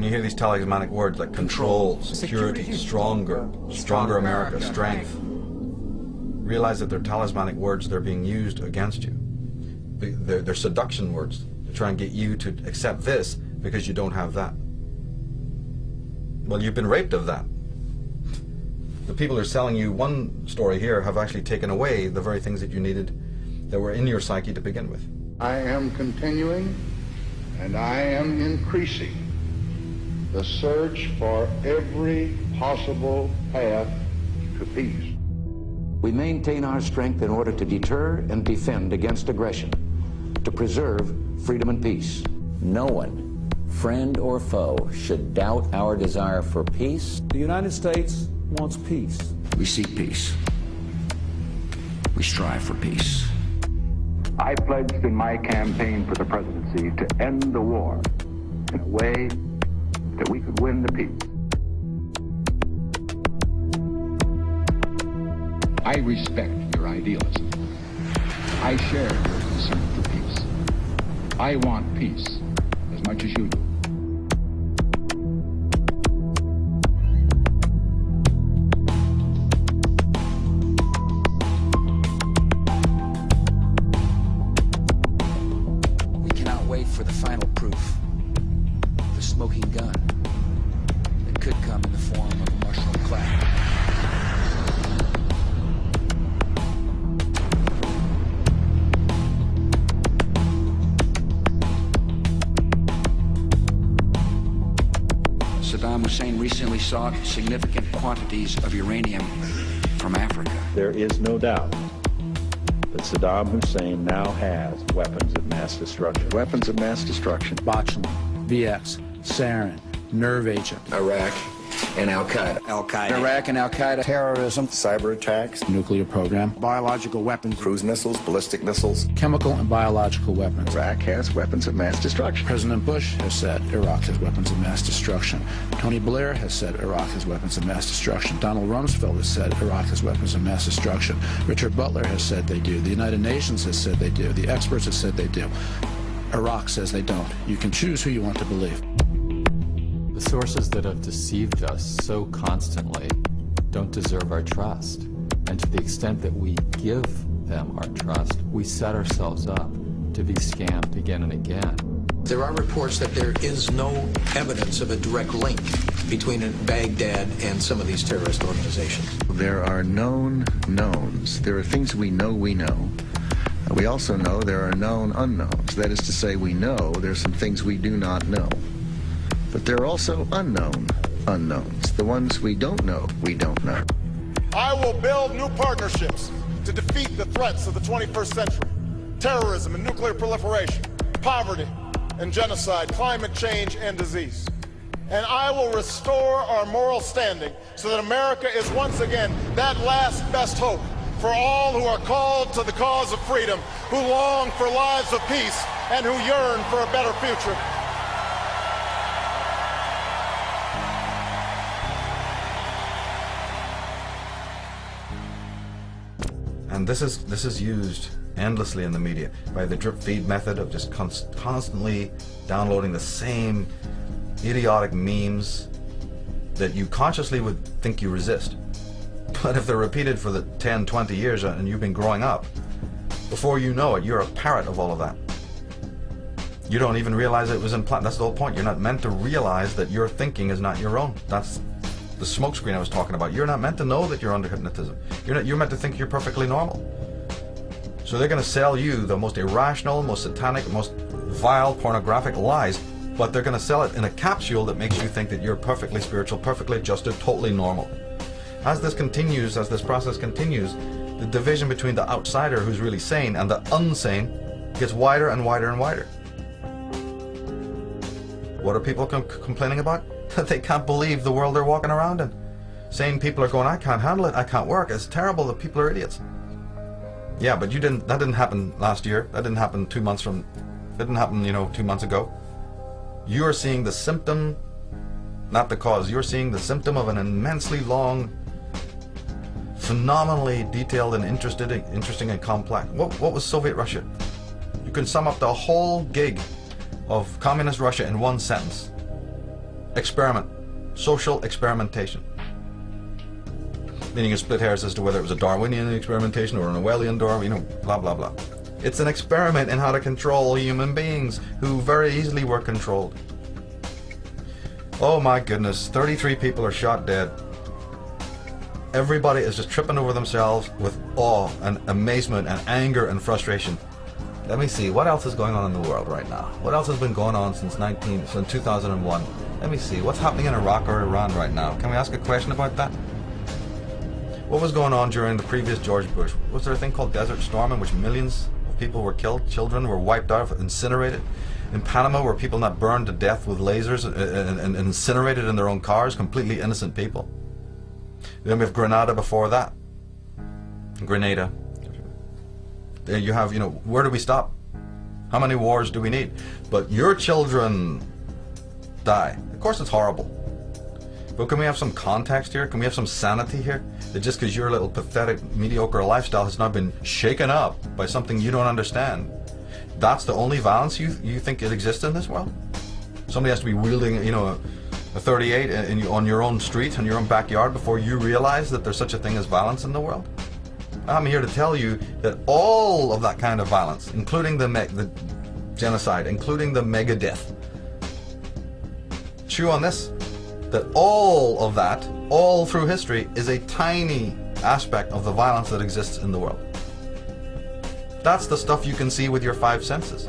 you hear these talismanic words like control, security, stronger America, strength, realize that they're talismanic words. They're being used against you. They're seduction words. They try and get you to accept this because you don't have that. Well, you've been raped of that. The people who are selling you one story here have actually taken away the very things that you needed that were in your psyche to begin with. I am continuing and I am increasing the search for every possible path to peace. We maintain our strength in order to deter and defend against aggression, to preserve freedom and peace. No one, friend or foe, should doubt our desire for peace. The United States wants peace. We seek peace. We strive for peace. I pledged in my campaign for the presidency to end the war in a way that we could win the peace. I respect your idealism. I share your concern for peace. I want peace as much as you do. We cannot wait for the final proof. The smoking gun that could come in the form of a mushroom cloud. Saddam Hussein recently sought significant quantities of uranium from Africa. There is no doubt that Saddam Hussein now has weapons of mass destruction. Weapons of mass destruction. Botulinum, VX, sarin, nerve agent. Iraq and Al-Qaeda. Iraq and Al-Qaeda. Terrorism, cyber attacks, Nuclear program. biological weapons, cruise missiles, ballistic missiles. Chemical and biological weapons. Iraq has weapons of mass destruction. President Bush has said Iraq has weapons of mass destruction. Tony Blair has said Iraq has weapons of mass destruction. Donald Rumsfeld has said Iraq has weapons of mass destruction. Richard Butler has said they do. The United Nations has said they do. The experts have said they do. Iraq says they don't. You can choose who you want to believe. The sources that have deceived us so constantly don't deserve our trust. And to the extent that we give them our trust, we set ourselves up to be scammed again and again. There are reports that there is no evidence of a direct link between Baghdad and some of these terrorist organizations. There are known knowns. There are things we know we know. We also know there are known unknowns. That is to say, we know there's some things we do not know. But there are also unknown unknowns. The ones we don't know, we don't know. I will build new partnerships to defeat the threats of the 21st century. Terrorism and nuclear proliferation, poverty and genocide, climate change and disease. And I will restore our moral standing so that America is once again that last best hope for all who are called to the cause of freedom, who long for lives of peace, and who yearn for a better future. And this is used endlessly in the media by the drip feed method of just constantly downloading the same idiotic memes that you consciously would think you resist. But if they're repeated for the 10, 20 years and you've been growing up, before you know it, you're a parrot of all of that. You don't even realize it was implanted. That's the whole point. You're not meant to realize that your thinking is not your own. That's the smokescreen I was talking about. You're not meant to know that you're under hypnotism. You're meant to think you're perfectly normal. So they're going to sell you the most irrational, most satanic, most vile, pornographic lies, but they're going to sell it in a capsule that makes you think that you're perfectly spiritual, perfectly adjusted, totally normal. As this continues, as this process continues, the division between the outsider who's really sane and the unsane gets wider and wider and wider. What are people complaining about? That they can't believe the world they're walking around in. Sane people are going, I can't handle it, I can't work, it's terrible, the people are idiots. Yeah, but that didn't happen last year, that didn't happen 2 months from, that didn't happen, 2 months ago. You're seeing the symptom, not the cause. You're seeing the symptom of an immensely long, phenomenally detailed and interesting and complex. What was Soviet Russia? You can sum up the whole gig of communist Russia in one sentence. experiment, social experimentation. Meaning you split hairs as to whether it was a Darwinian experimentation or an Orwellian Darwin, blah, blah, blah. It's an experiment in how to control human beings who very easily were controlled. Oh my goodness, 33 people are shot dead. Everybody is just tripping over themselves with awe and amazement and anger and frustration. Let me see, what else is going on in the world right now? What else has been going on since 2001? Let me see, what's happening in Iraq or Iran right now? Can we ask a question about that? What was going on during the previous George Bush? Was there a thing called Desert Storm in which millions of people were killed, children were wiped out, incinerated? In Panama, were people not burned to death with lasers and incinerated in their own cars, completely innocent people? Then we have Grenada before that. Grenada. There you have, where do we stop? How many wars do we need? But your children die. Of course it's horrible. But can we have some context here? Can we have some sanity here? That just because your little pathetic, mediocre lifestyle has not been shaken up by something you don't understand, that's the only violence you think it exists in this world? Somebody has to be wielding, a 38 on your own street, in your own backyard, before you realize that there's such a thing as violence in the world? I'm here to tell you that all of that kind of violence, including the genocide, including the mega death, chew on this, that all of that, all through history, is a tiny aspect of the violence that exists in the world. That's the stuff you can see with your 5 senses.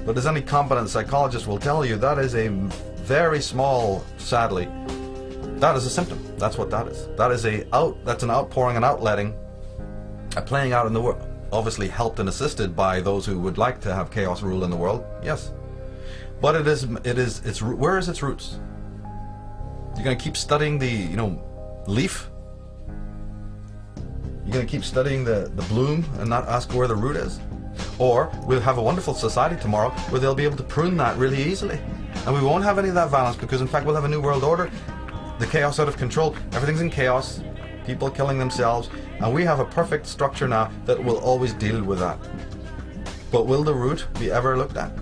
But as any competent psychologist will tell you, that is a very small, sadly, that is a symptom. That's what that is. That's an outpouring and outletting, a playing out in the world. Obviously helped and assisted by those who would like to have chaos rule in the world, yes. But where is its roots? You're going to keep studying the, leaf? You're going to keep studying the bloom and not ask where the root is? Or we'll have a wonderful society tomorrow where they'll be able to prune that really easily. And we won't have any of that violence because, in fact, we'll have a new world order. The chaos out of control. Everything's in chaos. People killing themselves. And we have a perfect structure now that will always deal with that. But will the root be ever looked at?